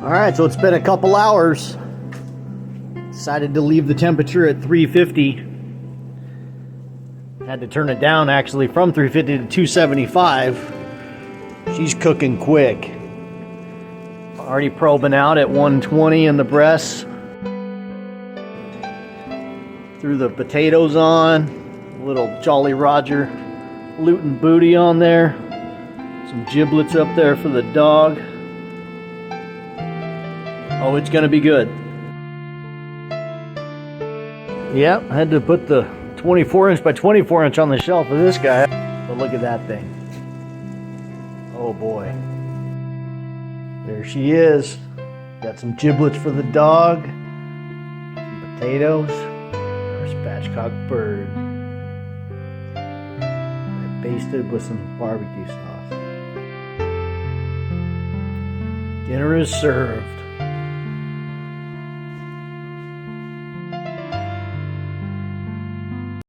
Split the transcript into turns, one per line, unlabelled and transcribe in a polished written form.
Alright, so it's been a couple hours. Decided to leave the temperature at 350. Had to turn it down actually from 350 to 275. She's cooking quick. Already probing out at 120 in the breasts. Threw the potatoes on. A little Jolly Roger Luton booty on there. Some giblets up there for the dog. Oh, it's gonna be good. Yep, I had to put the 24 inch by 24 inch on the shelf of this guy. But look at that thing. Oh boy. There she is. Got some giblets for the dog. Some potatoes. Our spatchcock bird. I basted with some barbecue sauce. Dinner is served.